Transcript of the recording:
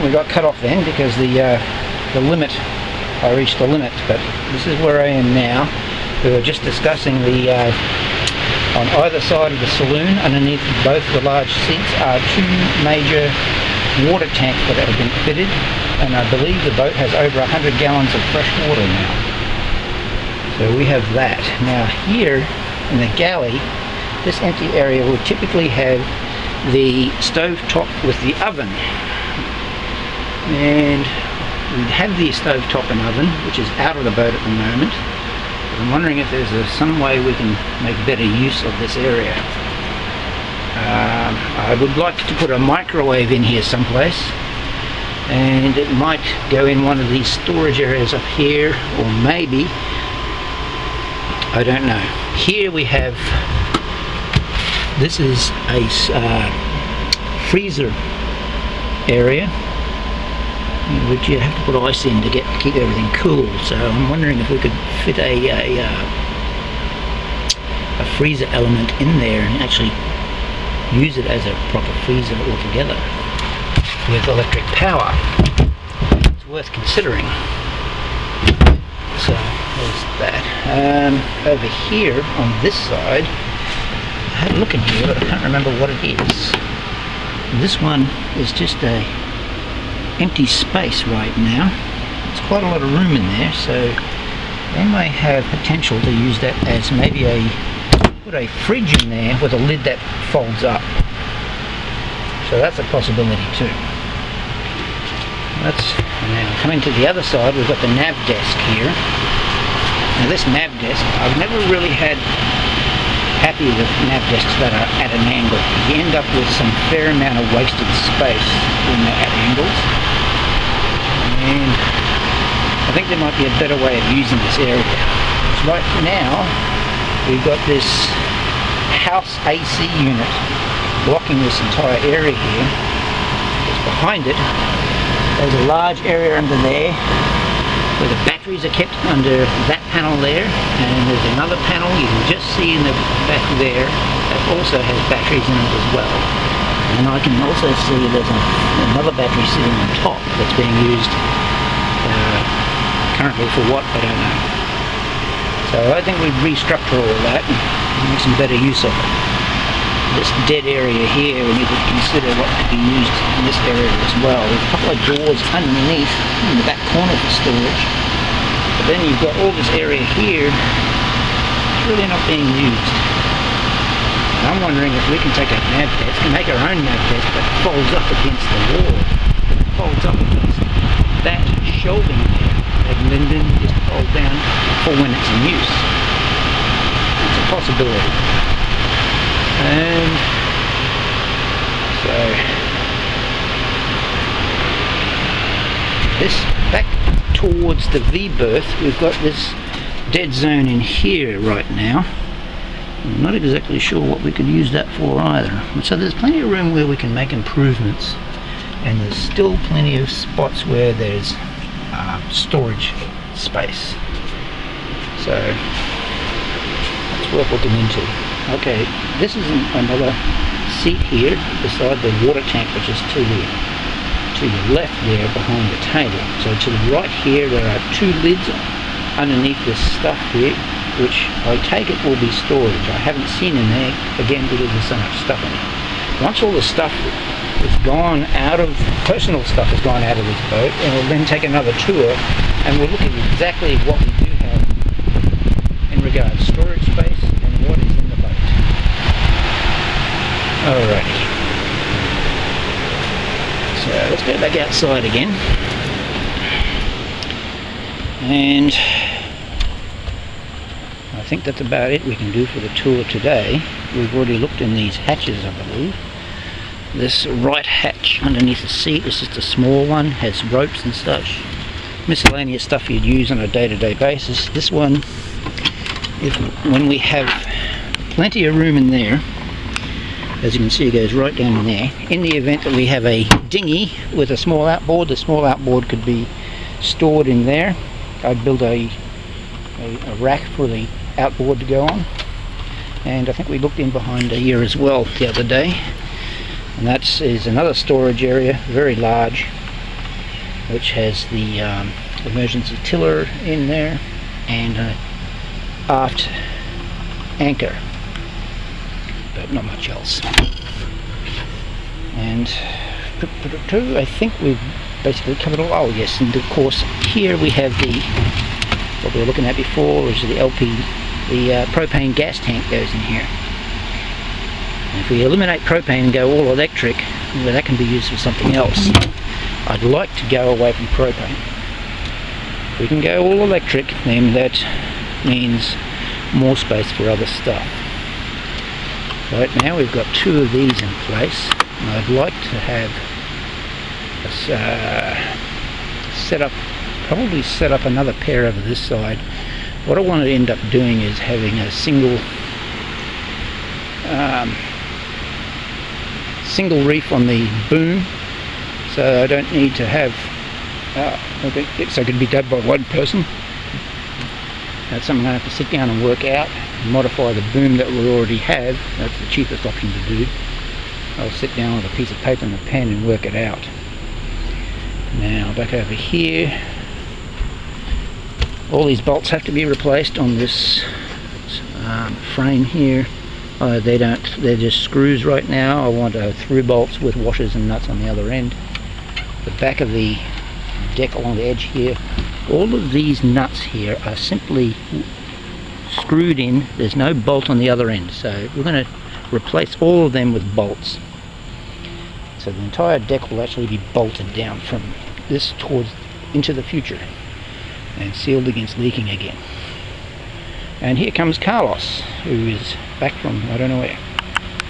we got cut off then because the limit, I reached the limit, but this is where I am now. We were just discussing the on either side of the saloon, underneath both the large seats, are two major water tanks that have been fitted, and I believe the boat has over 100 gallons of fresh water now. So we have that. Now here in the galley, this empty area will typically have the stove top with the oven, and we have the stove top and oven, which is out of the boat at the moment. But I'm wondering if there's some way we can make better use of this area. I would like to put a microwave in here someplace, and it might go in one of these storage areas up here, or maybe, I don't know. Here we have, this is a freezer area, which you have to put ice in to keep everything cool. So I'm wondering if we could fit a freezer element in there and actually use it as a proper freezer altogether with electric power. It's worth considering. So there's that. Over here on this side, I had a look in here, but I can't remember what it is. This one is just a empty space right now. There's quite a lot of room in there, so they may have potential to use that as maybe put a fridge in there with a lid that folds up. So that's a possibility too. Now coming to the other side, we've got the nav desk here. Now this nav desk, I've never really had happy with nav desks that are at an angle. You end up with some fair amount of wasted space when they're at angles. And I think there might be a better way of using this area. Right now, we've got this house AC unit blocking this entire area here. It's behind it. There's a large area under there where the batteries are kept under that panel there, and there's another panel you can just see in the back there that also has batteries in it as well. And I can also see there's another battery sitting on top that's being used currently for what, I don't know. So I think we'd restructure all that and make some better use of it. This dead area here, we need to consider what could be used in this area as well. There's a couple of doors underneath in the back corner for storage, but then you've got all this area here that's really not being used. And I'm wondering if we can take a nav desk and make our own nav desk that folds up against the wall, folds up against that shelving there, and then just fold down for when it's in use. It's a possibility. And so this back towards the V berth, we've got this dead zone in here right now. I'm not exactly sure what we could use that for either. So there's plenty of room where we can make improvements, and there's still plenty of spots where there's storage space. So that's worth looking into. Okay, this is another seat here beside the water tank, which is to the left there behind the table. So to the right here there are two lids underneath this stuff here, which I take it will be storage. I haven't seen in there, again, because there's so much stuff in it. Once all the stuff is gone out of, personal stuff has gone out of this boat, and we'll then take another tour and we'll look at exactly what we do have in regards to storage space and what is in the boat. Alrighty. So let's go back outside again. And I think that's about it we can do for the tour today. We've already looked in these hatches, I believe. This right hatch underneath the seat is just a small one, has ropes and such. Miscellaneous stuff you'd use on a day-to-day basis. This one, when we have plenty of room in there, as you can see, it goes right down in there. In the event that we have a dinghy with a small outboard, the small outboard could be stored in there. I'd build a rack for the outboard to go on. And I think we looked in behind here as well the other day. And that is another storage area, very large. which has the emergency tiller in there and an aft anchor, but not much else. And I think we've basically covered all. Oh yes, and of course here we have what we were looking at before, is the propane gas tank goes in here. And if we eliminate propane and go all electric, well, that can be used for something else. I'd like to go away from propane. If we can go all electric, then that means more space for other stuff. Right now we've got 2 of these in place, and I'd like to have probably set up another pair over this side. What I want to end up doing is having a single reef on the boom, so I don't need to have so it can be done by one person. That's something I have to sit down and work out and modify the boom that we already have. That's the cheapest option to do. I'll sit down with a piece of paper and a pen and work it out. Now back over here, all these bolts have to be replaced on this frame here. They're just screws right now. I want through bolts with washers and nuts on the other end. The back of the deck along the edge here, all of these nuts here are simply screwed in. There's no bolt on the other end, so we're going to replace all of them with bolts. So the entire deck will actually be bolted down from this into the future and sealed against leaking again. And here comes Carlos, who is back from I don't know where.